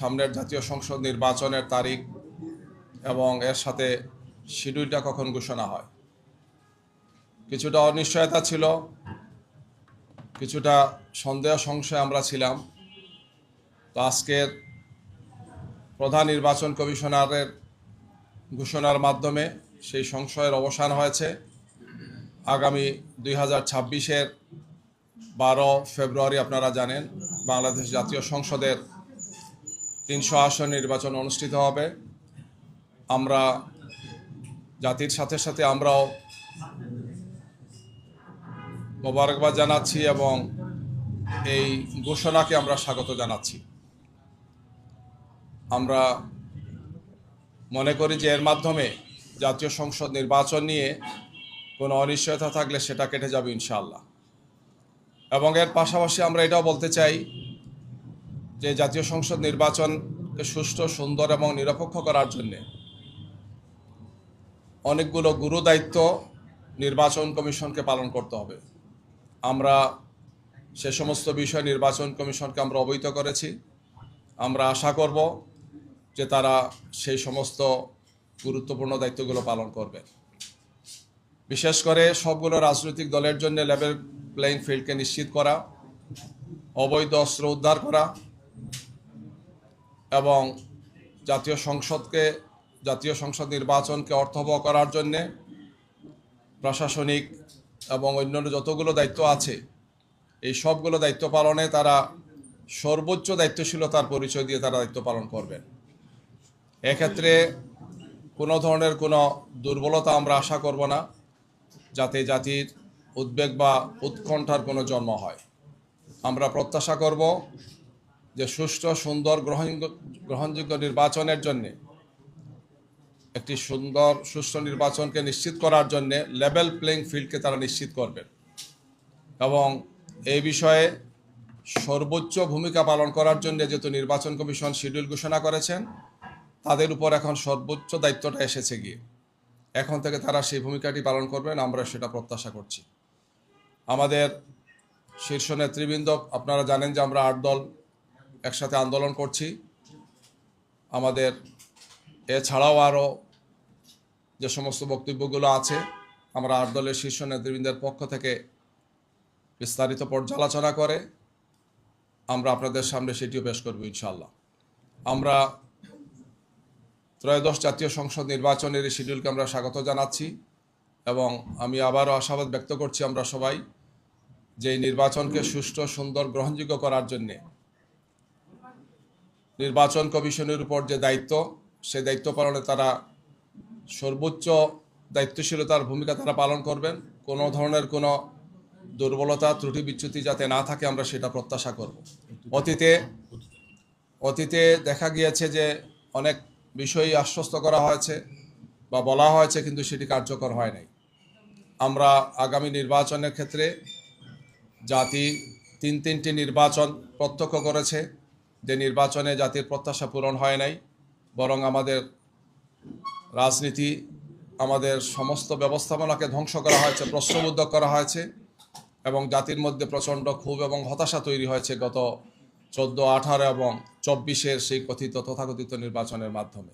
সামনের জাতীয় সংসদ নির্বাচনের তারিখ এবং এর সাথে শিডিউলটা কখন ঘোষণা হয়। কিছুটা অনিশ্চয়তা ছিল, কিছুটা সন্দেহ সংশয় আমরা ছিলাম। তো আজকের প্রধান নির্বাচন কমিশনারের ঘোষণার মাধ্যমে সেই সংশয়ের অবসান হয়েছে। আগামী 2026-এর 12 ফেব্রুয়ারি আপনারা জানেন বাংলাদেশ জাতীয় সংসদের 300 আসন নির্বাচন অনুষ্ঠিত হবে। আমরা জাতির সাথে সাথে আমরাও মোবারকবাদ জানাচ্ছি এবং এই ঘোষণাকে আমরা স্বাগত জানাচ্ছি। আমরা মনে করি যে এর মাধ্যমে জাতীয় সংসদ নির্বাচন নিয়ে কোনো অনিশ্চয়তা থাকলে সেটা কেটে যাবে ইনশাআল্লাহ। এবং এর পাশাপাশি আমরা এটাও বলতে চাই যে জাতীয় সংসদ নির্বাচনকে সুষ্ঠু, সুন্দর এবং নিরপেক্ষ করার জন্য অনেকগুলো গুরু দায়িত্ব নির্বাচন কমিশনকে পালন করতে হবে। আমরা সে সমস্ত বিষয় নির্বাচন কমিশনকে আমরা অবহিত করেছি। আমরা আশা করব যে তারা সেই সমস্ত গুরুত্বপূর্ণ দায়িত্বগুলো পালন করবে। বিশেষ করে সবগুলো রাজনৈতিক দলের জন্য লেভেল প্লেইং ফিল্ডকে নিশ্চিত করা, অবৈধ অস্ত্র উদ্ধার করা এবং জাতীয় সংসদ নির্বাচনকে অর্থবহ করার জন্যে প্রশাসনিক এবং অন্যান্য যতগুলো দায়িত্ব আছে এই সবগুলো দায়িত্ব পালনে তারা সর্বোচ্চ দায়িত্বশীলতার পরিচয় দিয়ে তারা দায়িত্ব পালন করবেন। এক্ষেত্রে কোনো ধরনের কোনো দুর্বলতা আমরা আশা করব না, যাতে জাতির উদ্বেগ বা উৎকণ্ঠার কোনো জন্ম হয়। আমরা প্রত্যাশা করব যে সুষ্ঠু, সুন্দর, গ্রহণযোগ্য নির্বাচনের জন্যে একটি সুন্দর সুষ্ঠু নির্বাচনকে নিশ্চিত করার জন্য লেভেল প্লেইং ফিল্ডকে তারা নিশ্চিত করবেন এবং এই বিষয়ে সর্বোচ্চ ভূমিকা পালন করার জন্য যেহেতু নির্বাচন কমিশন শিডিউল ঘোষণা করেছেন, তাদের উপর এখন সর্বোচ্চ দায়িত্বটা এসেছে গিয়ে এখন থেকে তারা সেই ভূমিকাটি পালন করবেন, আমরা সেটা প্রত্যাশা করছি। আমাদের শীর্ষ নেতৃবৃন্দ, আপনারা জানেন যে আমরা 8 দল একসাথে আন্দোলন করছি। আমাদের এছাড়াও আরও যে সমস্ত বক্তব্যগুলো আছে আমরা 8 দলের শীর্ষ নেতৃবৃন্দের পক্ষ থেকে বিস্তারিত পর্যালোচনা করে আমরা আপনাদের সামনে সেটিও পেশ করব ইনশাআল্লাহ। আমরা ত্রয়োদশ জাতীয় সংসদ নির্বাচনের এই শিডিউলকে আমরা স্বাগত জানাচ্ছি এবং আমি আবারও আশাবাদ ব্যক্ত করছি আমরা সবাই যে এই নির্বাচনকে সুষ্ঠু, সুন্দর, গ্রহণযোগ্য করার জন্যে নির্বাচন কমিশনের উপর যে দায়িত্ব, সেই দায়িত্ব পালনে তারা সর্বোচ্চ দায়িত্বশীলতার ভূমিকা তারা পালন করবেন। কোনো ধরনের কোনো দুর্বলতা, ত্রুটি, বিচ্যুতি যাতে না থাকে আমরা সেটা প্রত্যাশা করব। অতীতে দেখা গিয়েছে যে অনেক বিষয়ই আশ্বস্ত করা হয়েছে বা বলা হয়েছে, কিন্তু সেটি কার্যকর হয় নাই। আমরা আগামী নির্বাচনের ক্ষেত্রে জাতি তিনটি নির্বাচন প্রত্যক্ষ করেছে, যে নির্বাচনে জাতির প্রত্যাশা পূরণ হয় নাই, বরং আমাদের রাজনীতি, আমাদের সমস্ত ব্যবস্থাপনাকে ধ্বংস করা হয়েছে, প্রশ্নবিদ্ধ করা হয়েছে এবং জাতির মধ্যে প্রচণ্ড ক্ষোভ এবং হতাশা তৈরি হয়েছে গত 14, 18 এবং 24-এর সেই তথাকথিত নির্বাচনের মাধ্যমে।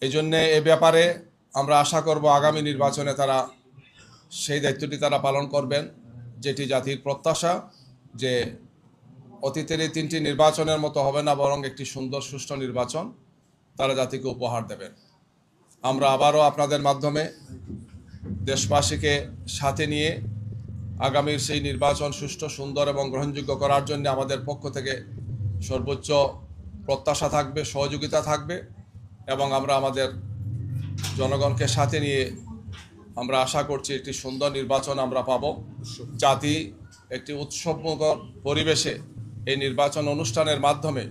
এই জন্যে এ ব্যাপারে আমরা আশা করব আগামী নির্বাচনে তারা সেই দায়িত্বটি তারা পালন করবেন, যেটি জাতির প্রত্যাশা, যে অতীতের এই 3টি নির্বাচনের মতো হবে না, বরং একটি সুন্দর, সুষ্ঠু নির্বাচন তারা জাতিকে উপহার দেবেন। আমরা আবারও আপনাদের মাধ্যমে দেশবাসীকে সাথে নিয়ে আগামীর সেই নির্বাচন সুষ্ঠু, সুন্দর এবং গ্রহণযোগ্য করার জন্য আমাদের পক্ষ থেকে সর্বোচ্চ প্রত্যাশা থাকবে, সহযোগিতা থাকবে এবং আমরা আমাদের জনগণকে সাথে নিয়ে আমরা আশা করছি একটি সুন্দর নির্বাচন আমরা পাব। জাতি একটি উৎসবমুখর পরিবেশে এই নির্বাচন অনুষ্ঠানের মাধ্যমে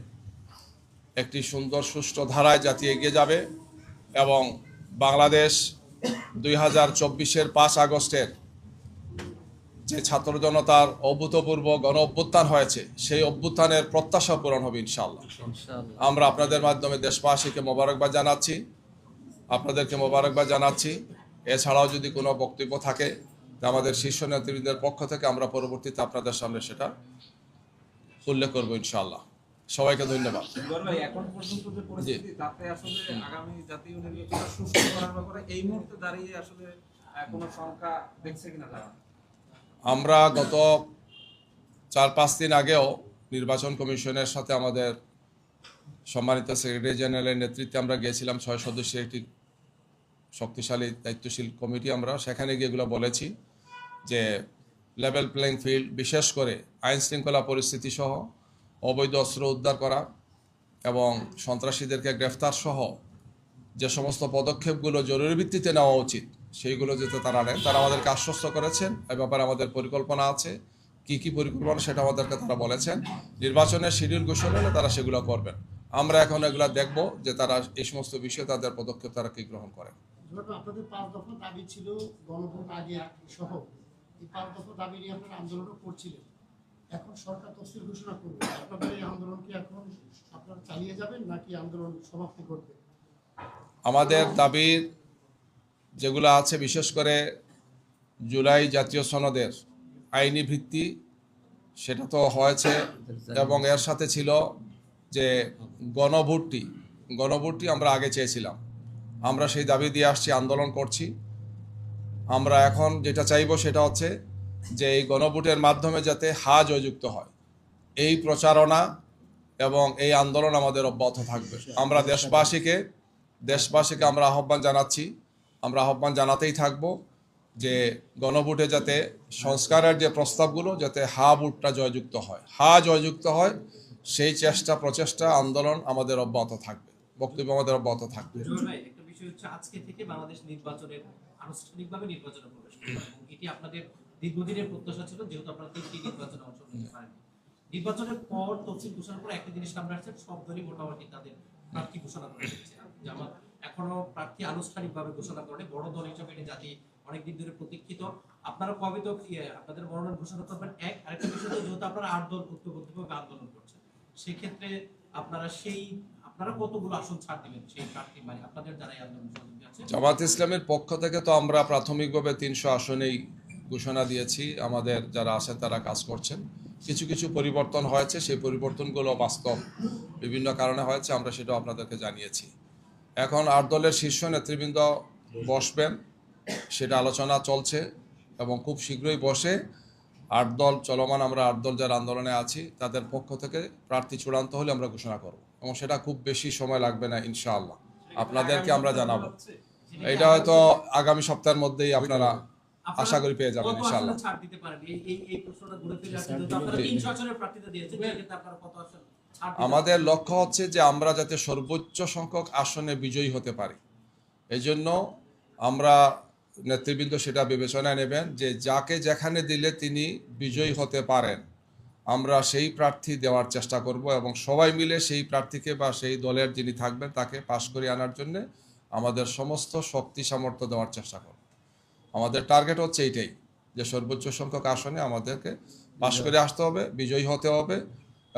একটি সুন্দর, সুষ্ঠু ধারায় জাতি এগিয়ে যাবে এবং বাংলাদেশ 2024-এর 5 আগস্টের যে ছাত্র জনতার অভূতপূর্ব গণ অভ্যুত্থান হয়েছে, সেই অভ্যুত্থানের প্রত্যাশা পূরণ হবে ইনশাআল্লাহ। আমরা আপনাদের মাধ্যমে দেশবাসীকে মোবারকবাদ জানাচ্ছি, আপনাদেরকে মোবারকবাদ জানাচ্ছি। এছাড়াও যদি কোনো বক্তব্য থাকে আমাদের শীর্ষ নেতৃবৃন্দের পক্ষ থেকে আমরা পরবর্তীতে আপনাদের সামনে সেটা উল্লেখ করব ইনশাআল্লাহ। সবাইকে ধন্যবাদ। ভাই, এখন পর্যন্ত যে পরিস্থিতি তাতে আসলে আগামী জাতীয় নির্বাচন সুষ্ঠু করার ব্যাপারে এই মুহূর্তে দাঁড়িয়ে আসলে কোনো শঙ্কা দেখছে কিনা তারা? আমরা গত 4-5 দিন আগেও নির্বাচন কমিশনের সাথে আমাদের সম্মানিত সেক্রেটারি জেনারেলের নেতৃত্বে আমরা গিয়েছিলাম 6 সদস্যের একটি শক্তিশালী দায়িত্বশীল কমিটি। আমরা সেখানে গিয়ে এগুলো বলেছি যে লেভেল প্লেইং ফিল্ড, বিশেষ করে আইন শৃঙ্খলা পরিস্থিতি সহ অবৈধ অস্ত্র উদ্ধার করা এবং সন্ত্রাসীদেরকে গ্রেফতার সহ যে সমস্ত পদক্ষেপগুলো জরুরি ভিত্তিতে নেওয়া উচিত সেইগুলো যাতে তারা নেন, তারা আমাদেরকে আশ্বস্ত করেছেন। এ ব্যাপারে আমাদের পরিকল্পনা আছে। কি পরিকল্পনা সেটা আমাদেরকে তারা বলেছেন। নির্বাচনের শিডিউল ঘোষণা হলে তারা সেগুলো করবেন। আমরা এখন এগুলো দেখব যে তারা এই সমস্ত বিষয়ে তাদের পদক্ষেপ তারা কি গ্রহণ করেন। আপনাদের 5 দফা দাবি ছিল গণভোট আগে সহ, এই 5 দফা দাবি নিয়ে আপনারা আন্দোলনও করছিলেন। এখন সরকার তফসিল ঘোষণা করবে, আপনাদের এই আন্দোলন কি এখন আপনারা চালিয়ে যাবেন নাকি আন্দোলন সমাপ্তি করবে? আমাদের দাবির যেগুলো আছে, বিশেষ করে জুলাই জাতীয় সনদের আইনি ভিত্তি, সেটা তো হয়েছে, এবং এর সাথে ছিল যে গণভোটটি আমরা আগে চেয়েছিলাম। আমরা সেই দাবি দিয়ে আসছি, আন্দোলন করছি। আমরা এখন যেটা চাইবো সেটা হচ্ছে যে এই গণভোটের মাধ্যমে যাতে জয়যুক্ত হয়, এই প্রচারণা এবং এই আন্দোলন আমাদের অব্যাহত থাকবে। আমরা দেশবাসীকে আমরা আহ্বান জানাচ্ছি, আমরা আহ্বান জানাতেই থাকব যে গণভোটে যাতে সংস্কারের যে প্রস্তাবগুলো যাতে ভোটটা জয়যুক্ত হয়, সেই প্রচেষ্টা আন্দোলন আমাদের অব্যাহত থাকবে, বক্তব্য আমাদের অব্যাহত থাকবে। একটা বিষয় হচ্ছে, আজকে থেকে বাংলাদেশ আনুষ্ঠানিকভাবে নির্বাচনে প্রবেশ করবে এবং এটি আপনাদের দীর্ঘদিনের প্রত্যাশা ছিল, যেহেতু আপনারা 3টি নির্বাচনে অংশ নিতে পারেন। নির্বাচনের পর তফসিল ঘোষণা করে একটা জিনিস সামনে আসছে, সব দলই মোটামুটি তাদের প্রার্থী ঘোষণা করে দিচ্ছে। জামাত এখনো প্রার্থী আনুষ্ঠানিকভাবে ঘোষণা করে, বড় দল হিসেবে এটি জাতি অনেকদিন ধরে প্রতীক্ষিত। আপনারা কবে তো আপনাদের মনোনয়ন ঘোষণা করবেন? আরেকটা বিষয়, যেহেতু আপনারা 8 দল ঐক্যবদ্ধভাবে আন্দোলন করছেন, সেক্ষেত্রে আপনারা কতগুলো আসন ছাড় দিবেন সেই প্রার্থী, মানে আপনাদের যারা আন্দোলন আছে? জামাত ইসলামের পক্ষ থেকে তো আমরা প্রাথমিকভাবে 300 আসনেই ঘোষণা দিয়েছি। আমাদের যারা আছেন তারা কাজ করছেন। কিছু পরিবর্তন হয়েছে, সেই পরিবর্তনগুলো বাস্তব বিভিন্ন কারণে হয়েছে, আমরা সেটাও আপনাদেরকে জানিয়েছি। এখন 8 দলের শীর্ষ নেতৃবৃন্দ বসবেন, সেটা আলোচনা চলছে এবং খুব শীঘ্রই বসে 8 দল চলমান, আমরা 8 দল যারা আন্দোলনে আছি তাদের পক্ষ থেকে প্রার্থী চূড়ান্ত হলে আমরা ঘোষণা করব, এবং সেটা খুব বেশি সময় লাগবে না ইনশাআল্লাহ। আপনাদেরকে আমরা জানাবো। এটা হয়তো আগামী সপ্তাহের মধ্যেই আপনারা আশা করি পেয়ে যাবেন ইনশাআল্লাহ। আমাদের লক্ষ্য হচ্ছে যে আমরা যাতে সর্বোচ্চ সংখ্যক আসনে বিজয়ী হতে পারি। এই জন্য আমরা নেতৃবৃন্দ সেটা বিবেচনায় নেবেন যে যাকে যেখানে দিলে তিনি বিজয়ী হতে পারেন, আমরা সেই প্রার্থী দেওয়ার চেষ্টা করব, এবং সবাই মিলে সেই প্রার্থীকে বা সেই দলের যিনি থাকবেন তাকে পাশ করে আনার জন্য আমাদের সমস্ত শক্তি সামর্থ্য দেওয়ার চেষ্টা করব। আমাদের টার্গেট হচ্ছে এইটাই, যে সর্বোচ্চ সংখ্যক আসনে আমাদেরকে পাশ করে আসতে হবে, বিজয়ী হতে হবে,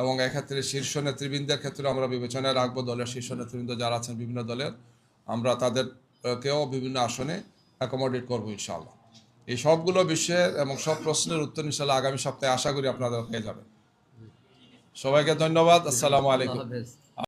এবং এক্ষেত্রে শীর্ষ নেতৃবৃন্দের ক্ষেত্রে আমরা বিবেচনায় রাখবো। দলের শীর্ষ নেতৃবৃন্দ যারা আছেন বিভিন্ন দলের, আমরা তাদেরকেও বিভিন্ন আসনে অ্যাকোমোডেট করবো ইনশাআল্লাহ। এই সবগুলো বিষয়ের এবং সব প্রশ্নের উত্তর ইনশাআল্লাহ আগামী সপ্তাহে আশা করি আপনারা পেয়ে যাবেন। সবাইকে ধন্যবাদ। আসসালামু আলাইকুম।